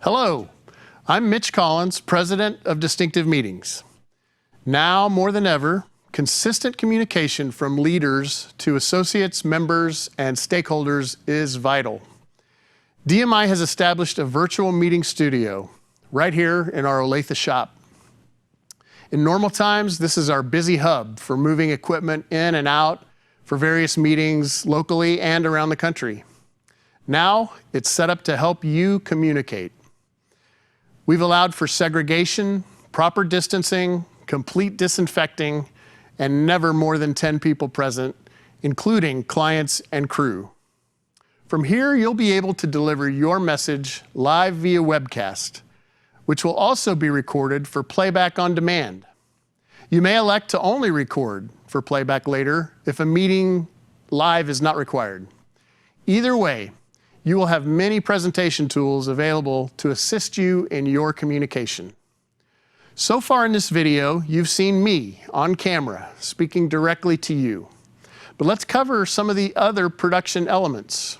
Hello, I'm Mitch Collins, President of Distinctive Meetings. Now more than ever, consistent communication from leaders to associates, members, and stakeholders is vital. DMI has established a virtual meeting studio right here in our Olathe shop. In normal times, this is our busy hub for moving equipment in and out for various meetings locally and around the country. Now, it's set up to help you communicate. We've allowed for segregation, proper distancing, complete disinfecting, and never more than 10 people present, including clients and crew. From here, you'll be able to deliver your message live via webcast, which will also be recorded for playback on demand. You may elect to only record for playback later if a meeting live is not required. Either way, you will have many presentation tools available to assist you in your communication. So far in this video, you've seen me on camera speaking directly to you. But let's cover some of the other production elements.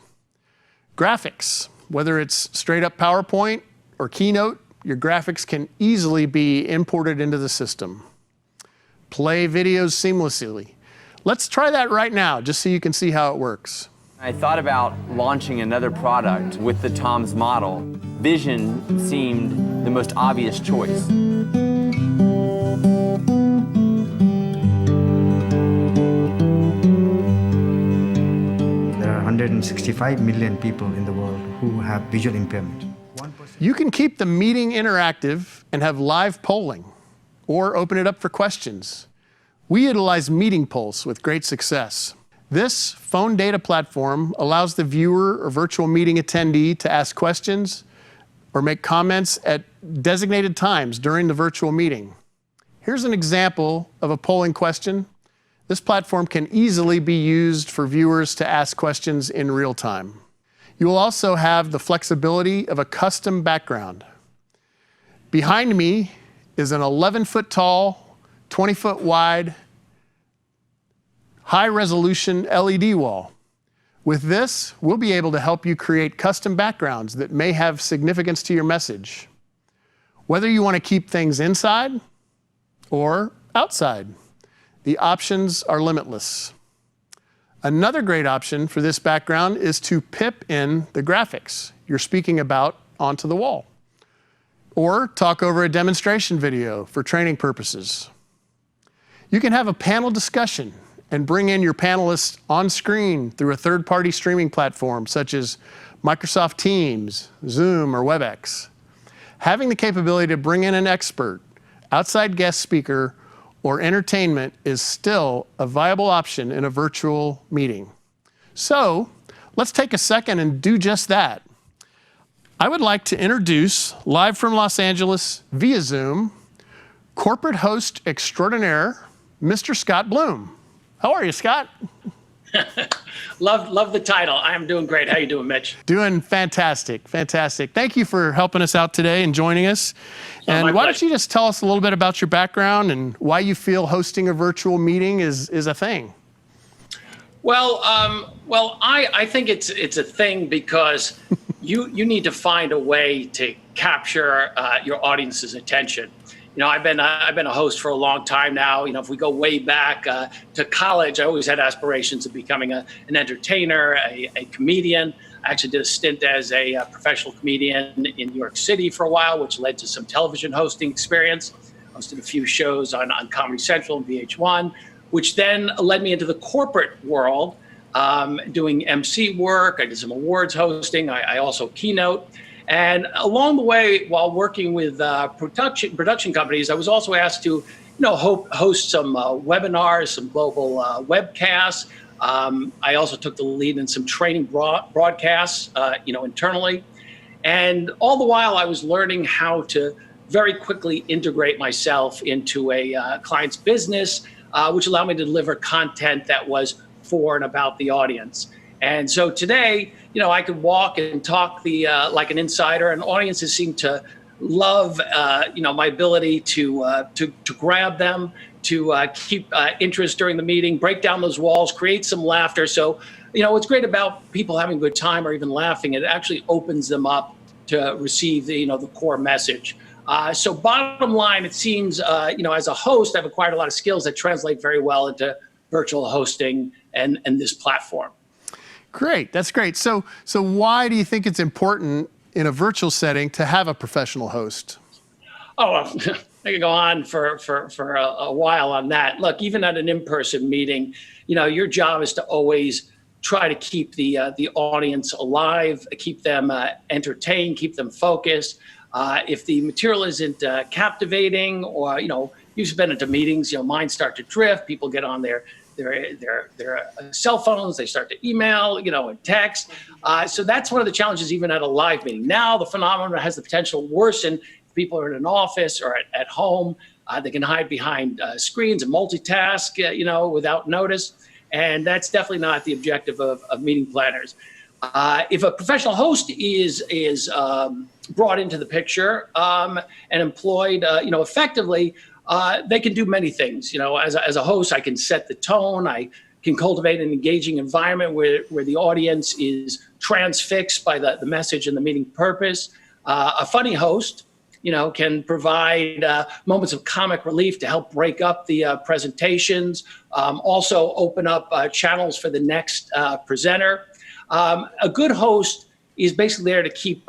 Graphics, whether it's straight up PowerPoint or Keynote, your graphics can easily be imported into the system. Play videos seamlessly. Let's try that right now, just so you can see how it works. I thought about launching another product with the TOMS model. Vision seemed the most obvious choice. There are 165 million people in the world who have visual impairment. You can keep the meeting interactive and have live polling, or open it up for questions. We utilize Meeting Pulse with great success. This phone data platform allows the viewer or virtual meeting attendee to ask questions or make comments at designated times during the virtual meeting. Here's an example of a polling question. This platform can easily be used for viewers to ask questions in real time. You will also have the flexibility of a custom background. Behind me is an 11-foot tall, 20-foot wide, high-resolution LED wall. With this, we'll be able to help you create custom backgrounds that may have significance to your message. Whether you want to keep things inside or outside, the options are limitless. Another great option for this background is to pip in the graphics you're speaking about onto the wall, or talk over a demonstration video for training purposes. You can have a panel discussion and bring in your panelists on screen through a third-party streaming platform such as Microsoft Teams, Zoom, or WebEx. Having the capability to bring in an expert, outside guest speaker, or entertainment is still a viable option in a virtual meeting. So let's take a second and do just that. I would like to introduce, live from Los Angeles via Zoom, corporate host extraordinaire, Mr. Scott Bloom. How are you, Scott? Love the title. I am doing great. How you doing, Mitch? Doing fantastic, fantastic. Thank you for helping us out today and joining us. And why don't you just tell us a little bit about your background and why you feel hosting a virtual meeting is a thing? Well, I think it's a thing because you need to find a way to capture your audience's attention. You know, I've been a host for a long time now. You know, if we go way back to college, I always had aspirations of becoming an entertainer, a comedian. I actually did a stint as a professional comedian in New York City for a while, which led to some television hosting experience. Hosted a few shows on Comedy Central and VH1, which then led me into the corporate world, doing MC work. I did some awards hosting. I also keynote. And along the way, while working with production companies, I was also asked to, host some webinars, some global webcasts. I also took the lead in some training broadcasts, internally. And all the while, I was learning how to very quickly integrate myself into a client's business, which allowed me to deliver content that was for and about the audience. And so today, I could walk and talk like an insider, and audiences seem to love, my ability to grab them, to keep interest during the meeting, break down those walls, create some laughter. So, what's great about people having a good time or even laughing, it actually opens them up to receive the core message. So bottom line, it seems, as a host, I've acquired a lot of skills that translate very well into virtual hosting and this platform. Great, that's great. So why do you think it's important in a virtual setting to have a professional host? Oh, well, I could go on for a while on that. Look, even at an in-person meeting, your job is to always try to keep the audience alive, keep them entertained, keep them focused. If the material isn't captivating, or you've been into meetings, minds start to drift. People get on their cell phones. They start to email, and text. So that's one of the challenges even at a live meeting. Now the phenomenon has the potential to worsen. If people are in an office or at home, they can hide behind screens and multitask, without notice. And that's definitely not the objective of meeting planners. If a professional host is brought into the picture and employed, effectively, they can do many things. As a host, I can set the tone. I can cultivate an engaging environment where the audience is transfixed by the message and the meeting purpose. A funny host, can provide moments of comic relief to help break up the presentations. Also open up channels for the next presenter. A good host is basically there to keep,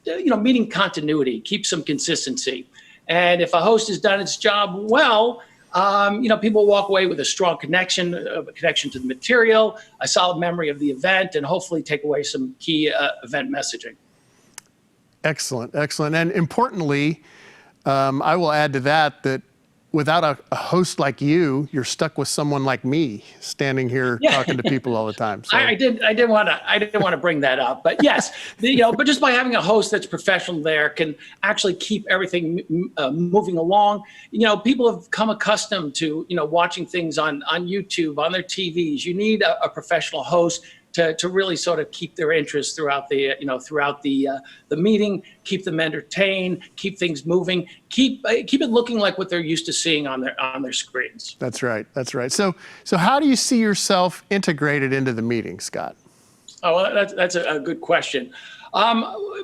meeting continuity, keep some consistency. And if a host has done its job well, people walk away with a strong connection to the material, a solid memory of the event, and hopefully take away some key event messaging. Excellent, excellent. And importantly, I will add to that without a host like you, you're stuck with someone like me standing here talking to people all the time. So. I didn't want to bring that up, but yes, but just by having a host that's professional there can actually keep everything moving along. People have come accustomed to watching things on YouTube, on their TVs. You need a professional host to really sort of keep their interest throughout the meeting, keep them entertained, keep things moving, keep it looking like what they're used to seeing on their screens. That's right. That's right. So how do you see yourself integrated into the meeting, Scott? Oh, well, that's a good question.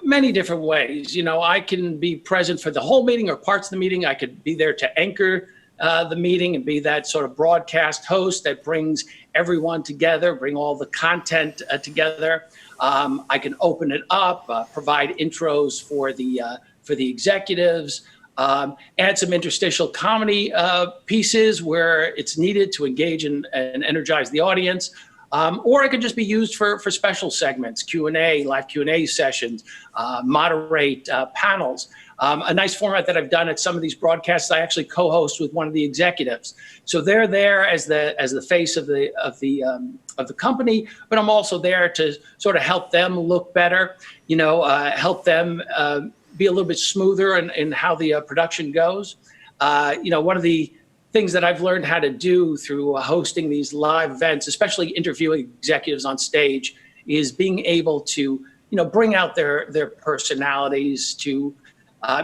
Many different ways. I can be present for the whole meeting or parts of the meeting. I could be there to anchor the meeting and be that sort of broadcast host that brings everyone together, bring all the content together. I can open it up, provide intros for the executives, add some interstitial comedy pieces where it's needed to engage and energize the audience. Or it could just be used for special segments, Q&A, live Q&A sessions, moderate panels. A nice format that I've done at some of these broadcasts, I actually co-host with one of the executives. So they're there as the face of the company, but I'm also there to sort of help them look better, help them be a little bit smoother in how the production goes. One of the things that I've learned how to do through hosting these live events, especially interviewing executives on stage, is being able to, bring out their personalities, to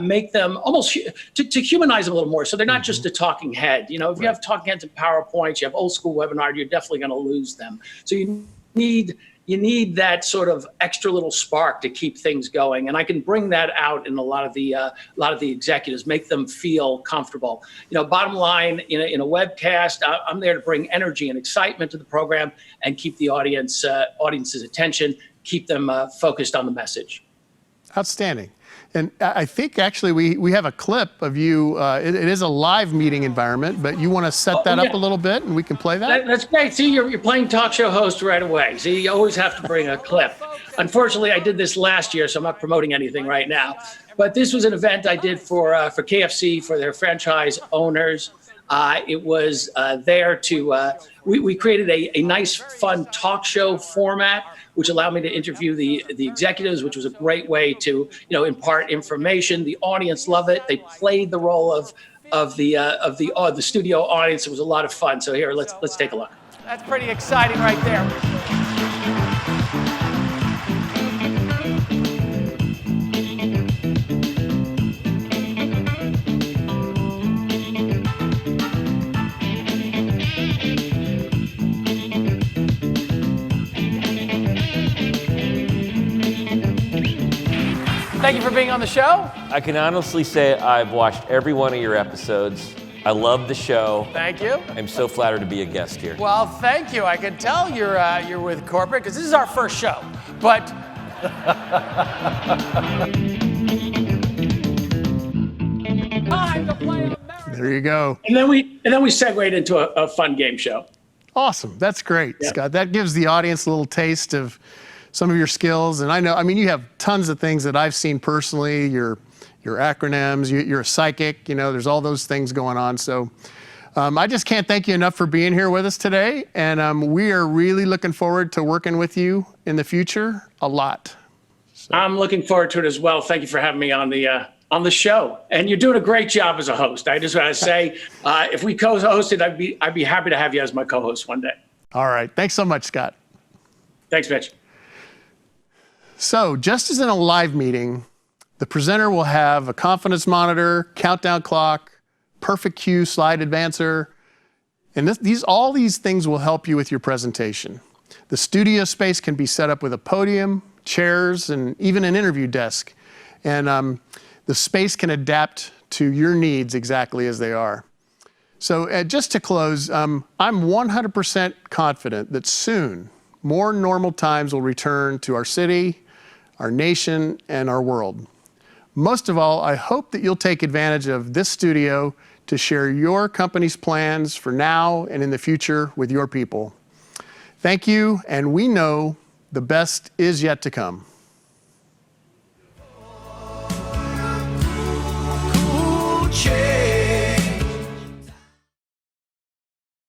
make them almost to humanize them a little more, so they're not just a talking head. If you have talking heads and PowerPoints, you have old school webinar, you're definitely going to lose them. So you need that sort of extra little spark to keep things going, and I can bring that out in a lot of the executives, make them feel comfortable. Bottom line, in a webcast, I'm there to bring energy and excitement to the program and keep the audience's attention, keep them focused on the message. Outstanding. And I think actually we have a clip of you. It is a live meeting environment, but you want to set that up a little bit and we can play that? That's great. See, you're playing talk show host right away. See, you always have to bring a clip. Unfortunately, I did this last year, so I'm not promoting anything right now. But this was an event I did for KFC, for their franchise owners. It was there to, we created a nice, fun talk show format, which allowed me to interview the executives, which was a great way to, impart information. The audience loved it. They played the role of the studio audience. It was a lot of fun. So here, let's take a look. That's pretty exciting right there. thank you for being on the show. I can honestly say I've watched every one of your episodes. I love the show. Thank you. I'm so flattered to be a guest here. Well, thank you. I can tell you're with corporate because this is our first show. But time to play America. There you go. And then we segued into a fun game show. Awesome. That's great, Scott. That gives the audience a little taste of some of your skills. And I mean, you have tons of things that I've seen personally, your acronyms, you're a psychic, there's all those things going on. So I just can't thank you enough for being here with us today. And we are really looking forward to working with you in the future a lot. I'm looking forward to it as well. Thank you for having me on the show. And you're doing a great job as a host. I just want to say, if we co-hosted, I'd be happy to have you as my co-host one day. All right. Thanks so much, Scott. Thanks, Mitch. So just as in a live meeting, the presenter will have a confidence monitor, countdown clock, perfect cue, slide advancer, and all these things will help you with your presentation. The studio space can be set up with a podium, chairs, and even an interview desk. And the space can adapt to your needs exactly as they are. So just to close, I'm 100% confident that soon more normal times will return to our city, our nation, and our world. Most of all, I hope that you'll take advantage of this studio to share your company's plans for now and in the future with your people. Thank you, and we know the best is yet to come.